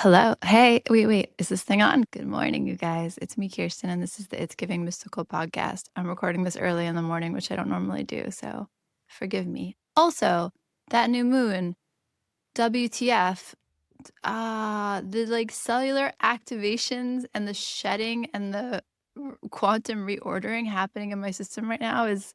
Hello. Hey, wait. Is this thing on? Good morning, you guys. It's me, Kirsten, and this is the It's Giving Mystical podcast. I'm recording this early in the morning, which I don't normally do, so forgive me. Also, that new moon, WTF, the cellular activations and the shedding and the quantum reordering happening in my system right now is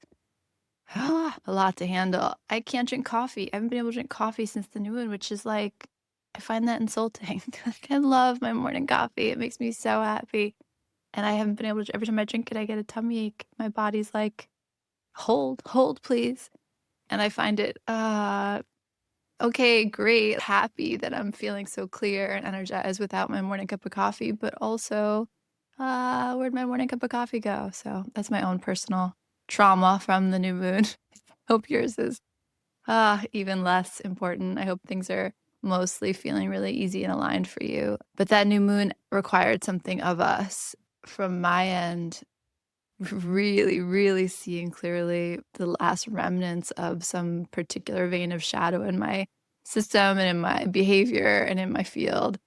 a lot to handle. I can't drink coffee. I haven't been able to drink coffee since the new moon, which is like, I find that insulting. I love my morning coffee. It makes me so happy. And I haven't been able to, every time I drink it, I get a tummy ache. My body's like, hold, please. And I find it, okay, great, happy that I'm feeling so clear and energized without my morning cup of coffee, but also, where'd my morning cup of coffee go? So that's my own personal trauma from the new moon. Hope yours is even less important. I hope things are mostly feeling really easy and aligned for you. But that new moon required something of us from my end, really seeing clearly the last remnants of some particular vein of shadow in my system and in my behavior and in my field.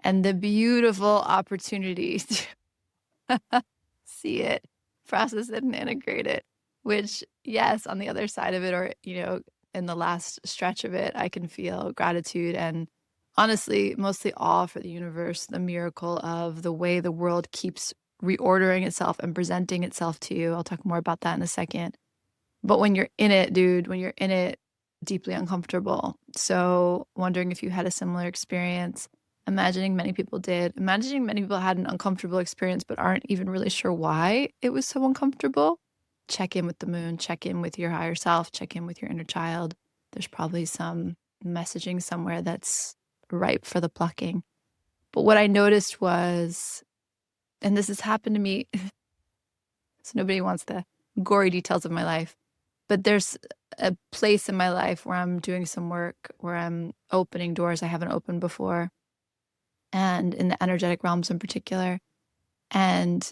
And the beautiful opportunity to see it, process it, and integrate it, which, yes, on the other side of it, or, in the last stretch of it, I can feel gratitude and honestly, mostly awe for the universe, the miracle of the way the world keeps reordering itself and presenting itself to you. I'll talk more about that in a second. But when you're in it, dude, when you're in it, deeply uncomfortable. So wondering if you had a similar experience. Imagining many people did. Imagining many people had an uncomfortable experience but aren't even really sure why it was so uncomfortable. Check in with the moon, check in with your higher self, check in with your inner child. There's probably some messaging somewhere that's ripe for the plucking. But what I noticed was, and this has happened to me, so nobody wants the gory details of my life, but there's a place in my life where I'm doing some work, where I'm opening doors I haven't opened before, and in the energetic realms in particular. And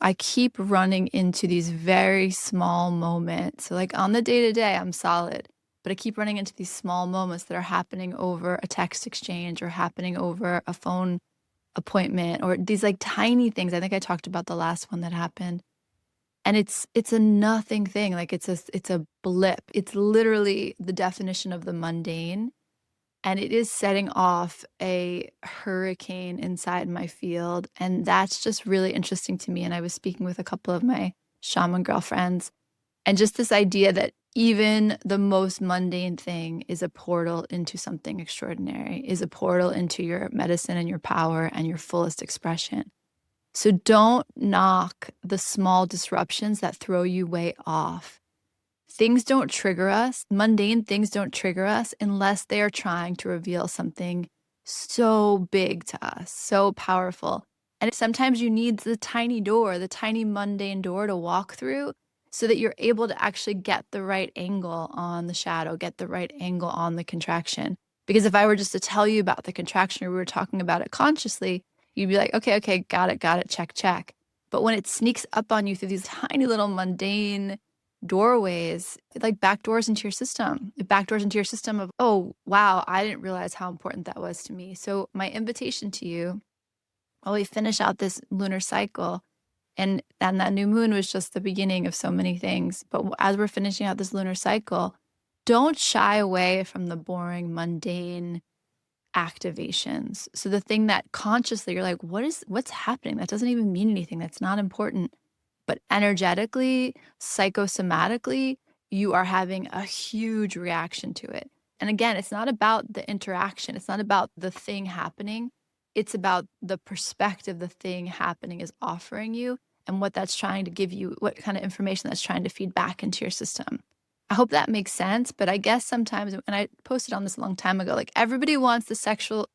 I keep running into these very small moments. So like on the day-to-day, I'm solid, but I keep running into these small moments that are happening over a text exchange or happening over a phone appointment or these like tiny things. I think I talked about the last one that happened. And it's a nothing thing. Like it's a blip. It's literally the definition of the mundane. And it is setting off a hurricane inside my field. And that's just really interesting to me. And I was speaking with a couple of my shaman girlfriends. And just this idea that even the most mundane thing is a portal into something extraordinary, is a portal into your medicine and your power and your fullest expression. So don't knock the small disruptions that throw you way off. Things don't trigger us. Mundane things don't trigger us unless they are trying to reveal something so big to us, so powerful. And sometimes you need the tiny door, the tiny mundane door to walk through so that you're able to actually get the right angle on the shadow, get the right angle on the contraction. Because if I were just to tell you about the contraction or we were talking about it consciously, you'd be like, okay, got it, check. But when it sneaks up on you through these tiny little mundane doorways, it like backdoors into your system. It backdoors into your system of, oh, wow, I didn't realize how important that was to me. So my invitation to you, while we finish out this lunar cycle, and that new moon was just the beginning of so many things. But as we're finishing out this lunar cycle, don't shy away from the boring, mundane activations. So the thing that consciously you're like, what's happening? That doesn't even mean anything. That's not important. But energetically, psychosomatically, you are having a huge reaction to it. And again, it's not about the interaction. It's not about the thing happening. It's about the perspective the thing happening is offering you and what that's trying to give you, what kind of information that's trying to feed back into your system. I hope that makes sense. But I guess sometimes, and I posted on this a long time ago, like everybody wants the sexual,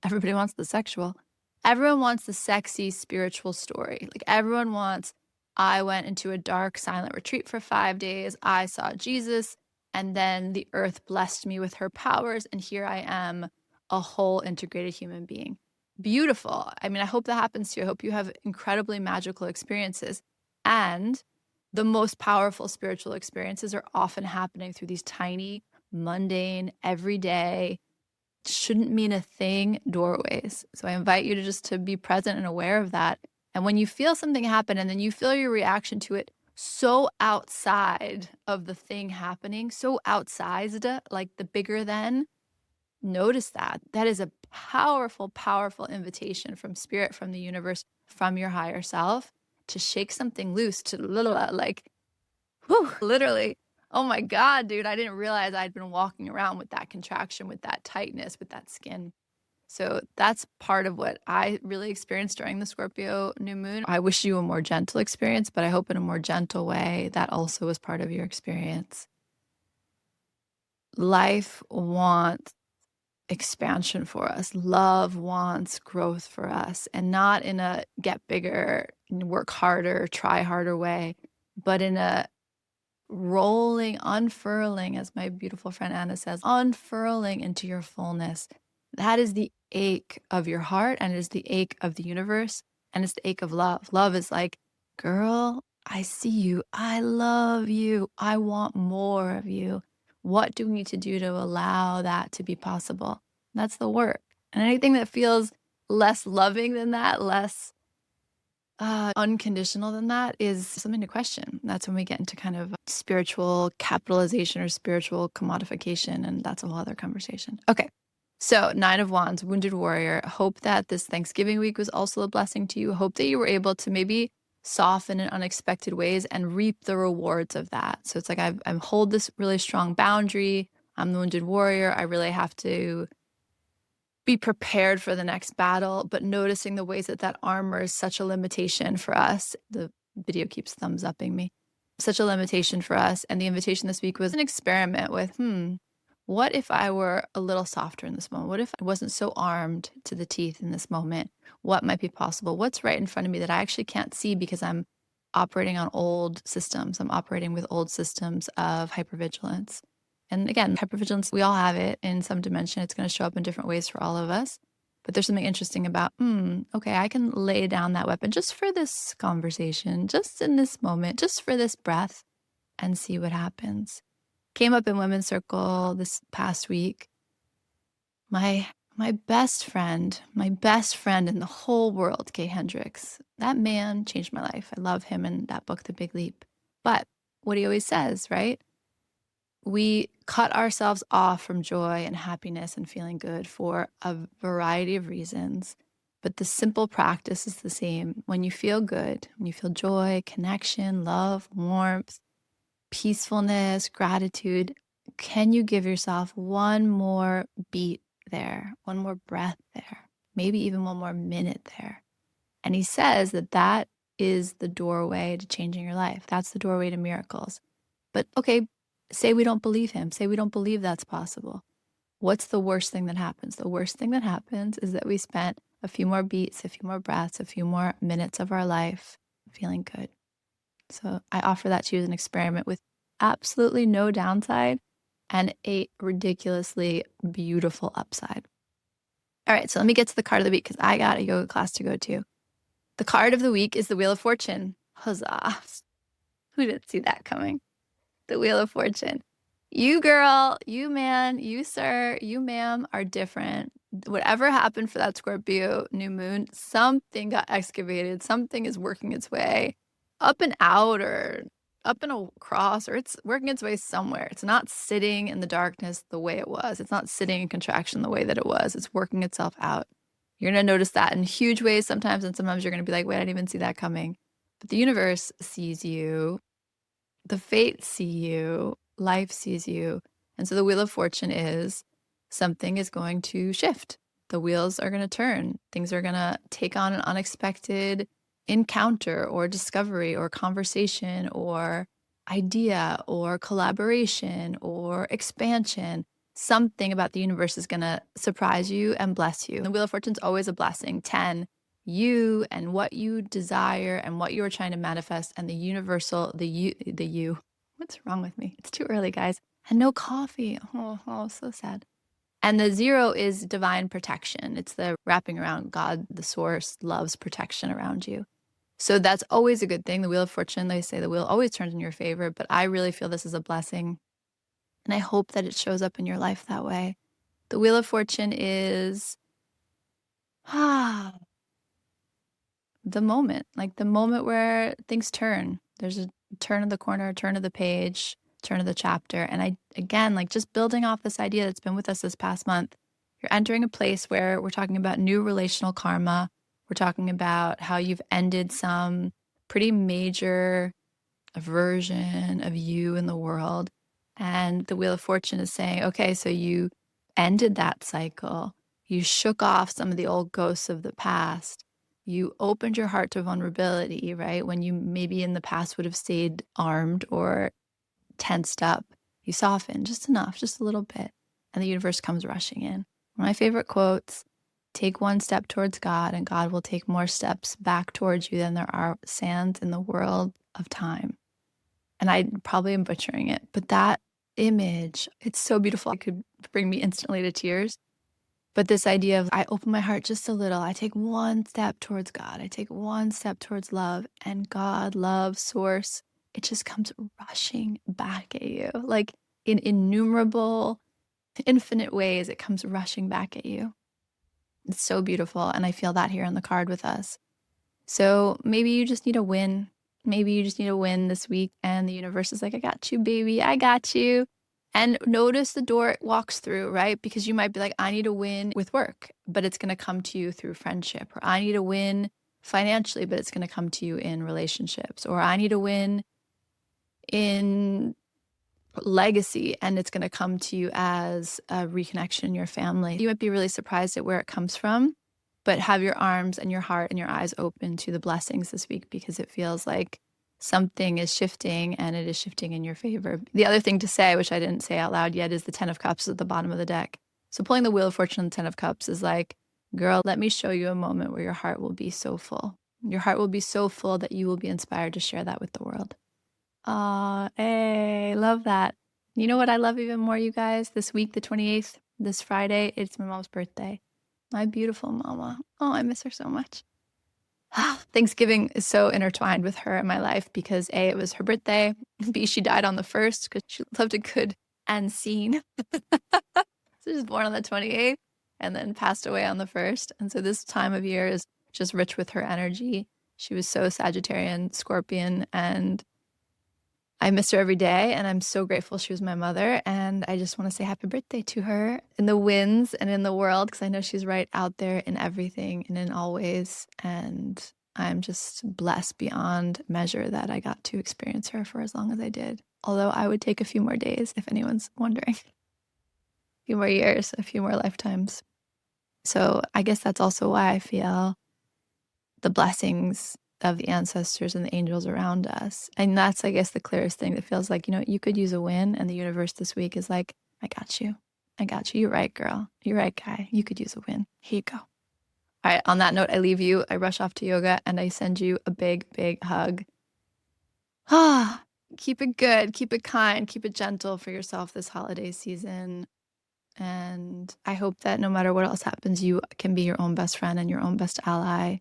everybody wants the sexual. Everyone wants the sexy spiritual story. Like everyone wants, I went into a dark, silent retreat for 5 days. I saw Jesus, and then the earth blessed me with her powers, and here I am, a whole integrated human being. Beautiful. I mean, I hope that happens to you. I hope you have incredibly magical experiences. And the most powerful spiritual experiences are often happening through these tiny, mundane, everyday shouldn't mean a thing, doorways. So I invite you to just to be present and aware of that. And when you feel something happen and then you feel your reaction to it so outside of the thing happening, so outsized, like the bigger than, notice that. That is a powerful, powerful invitation from spirit, from the universe, from your higher self to shake something loose, to like, whew, literally. Oh my God, dude, I didn't realize I'd been walking around with that contraction, with that tightness, with that skin. So that's part of what I really experienced during the Scorpio new moon. I wish you a more gentle experience, but I hope in a more gentle way that also was part of your experience. Life wants expansion for us. Love wants growth for us, and not in a get bigger, work harder, try harder way, but in a rolling, unfurling, as my beautiful friend Anna says, unfurling into your fullness. That is the ache of your heart, and it is the ache of the universe, and it's the ache of love. Love is like, girl, I see you. I love you. I want more of you. What do we need to do to allow that to be possible? That's the work. And anything that feels less loving than that, less unconditional than that, is something to question. That's when we get into kind of spiritual capitalization or spiritual commodification, and that's a whole other conversation. Okay, so 9 of Wands, Wounded Warrior. Hope that this Thanksgiving week was also a blessing to you. Hope that you were able to maybe soften in unexpected ways and reap the rewards of that. So it's like I hold this really strong boundary. I'm the Wounded Warrior. I really have to be prepared for the next battle, but noticing the ways that armor is such a limitation for us. The video keeps thumbs upping me. Such a limitation for us. And the invitation this week was an experiment with, what if I were a little softer in this moment? What if I wasn't so armed to the teeth in this moment? What might be possible? What's right in front of me that I actually can't see because I'm operating on old systems? I'm operating with old systems of hypervigilance. And again, hypervigilance, we all have it in some dimension. It's going to show up in different ways for all of us. But there's something interesting about, okay, I can lay down that weapon just for this conversation, just in this moment, just for this breath, and see what happens. Came up in Women's Circle this past week. My best friend in the whole world, Kay Hendricks, that man changed my life. I love him in that book, The Big Leap. But what he always says, right? We cut ourselves off from joy and happiness and feeling good for a variety of reasons. But the simple practice is the same. When you feel good, when you feel joy, connection, love, warmth, peacefulness, gratitude, can you give yourself one more beat there, one more breath there, maybe even one more minute there? And he says that is the doorway to changing your life. That's the doorway to miracles. But okay, say we don't believe him. Say we don't believe that's possible. What's the worst thing that happens? The worst thing that happens is that we spent a few more beats, a few more breaths, a few more minutes of our life feeling good. So I offer that to you as an experiment with absolutely no downside and a ridiculously beautiful upside. All right, so let me get to the card of the week because I got a yoga class to go to. The card of the week is the Wheel of Fortune. Huzzah. Who didn't see that coming? The Wheel of Fortune. You girl, you man, you sir, you ma'am are different. Whatever happened for that Scorpio new moon, something got excavated. Something is working its way up and out or up and across, or it's working its way somewhere. It's not sitting in the darkness the way it was. It's not sitting in contraction the way that it was. It's working itself out. You're going to notice that in huge ways sometimes, and sometimes you're going to be like, wait, I didn't even see that coming. But the universe sees you. The fates see you, life sees you. And so the Wheel of Fortune is something is going to shift. The wheels are going to turn. Things are going to take on an unexpected encounter or discovery or conversation or idea or collaboration or expansion. Something about the universe is going to surprise you and bless you. The Wheel of Fortune is always a blessing. 10. You and what you desire and what you are trying to manifest, and the universal, the you. What's wrong with me? It's too early, guys. And no coffee. Oh, so sad. And the 0 is divine protection. It's the wrapping around God, the source, loves protection around you. So that's always a good thing. The Wheel of Fortune, they say the wheel always turns in your favor, but I really feel this is a blessing. And I hope that it shows up in your life that way. The Wheel of Fortune is the moment, like the moment where things turn. There's a turn of the corner, turn of the page, turn of the chapter. And again, like just building off this idea that's been with us this past month, you're entering a place where we're talking about new relational karma. We're talking about how you've ended some pretty major version of you in the world. And the Wheel of Fortune is saying, okay, so you ended that cycle. You shook off some of the old ghosts of the past. You opened your heart to vulnerability, right? When you maybe in the past would have stayed armed or tensed up. You soften just enough, just a little bit. And the universe comes rushing in. One of my favorite quotes: take one step towards God, and God will take more steps back towards you than there are sands in the world of time. And I probably am butchering it, but that image, it's so beautiful. It could bring me instantly to tears. But this idea of I open my heart just a little, I take one step towards God, I take one step towards love, and God, love, source, it just comes rushing back at you. Like in innumerable, infinite ways, it comes rushing back at you. It's so beautiful. And I feel that here on the card with us. So maybe you just need a win. Maybe you just need a win this week, and the universe is like, I got you, baby. I got you. And notice the door it walks through, right? Because you might be like, I need a win with work, but it's going to come to you through friendship. Or I need a win financially, but it's going to come to you in relationships. Or I need a win in legacy, and it's going to come to you as a reconnection in your family. You might be really surprised at where it comes from, but have your arms and your heart and your eyes open to the blessings this week, because it feels like something is shifting, and it is shifting in your favor. The other thing to say, which I didn't say out loud yet, is the 10 of Cups at the bottom of the deck. So pulling the Wheel of Fortune and the 10 of Cups is like, girl, let me show you a moment where your heart will be so full. Your heart will be so full that you will be inspired to share that with the world. Hey, love that. You know what I love even more, you guys? This week, the 28th, this Friday, it's my mom's birthday. My beautiful mama. Oh, I miss her so much. Thanksgiving is so intertwined with her in my life because A, it was her birthday. B, she died on the 1st because she loved a good end scene. So she was born on the 28th and then passed away on the 1st. And so this time of year is just rich with her energy. She was so Sagittarian, Scorpion, and I miss her every day, and I'm so grateful she was my mother. And I just want to say happy birthday to her in the winds and in the world, because I know she's right out there in everything and in all ways. And I'm just blessed beyond measure that I got to experience her for as long as I did. Although I would take a few more days, if anyone's wondering. A few more years, a few more lifetimes. So I guess that's also why I feel the blessings of the ancestors and the angels around us. And that's, I guess, the clearest thing that feels like, you could use a win, and the universe this week is like, I got you. I got you. You're right, girl. You're right, guy. You could use a win. Here you go. All right. On that note, I leave you. I rush off to yoga, and I send you a big, big hug. Keep it good. Keep it kind. Keep it gentle for yourself this holiday season. And I hope that no matter what else happens, you can be your own best friend and your own best ally.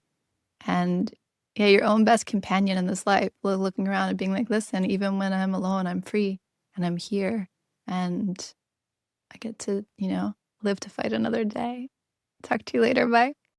And yeah, your own best companion in this life, looking around and being like, listen, even when I'm alone, I'm free and I'm here, and I get to, live to fight another day. Talk to you later. Bye.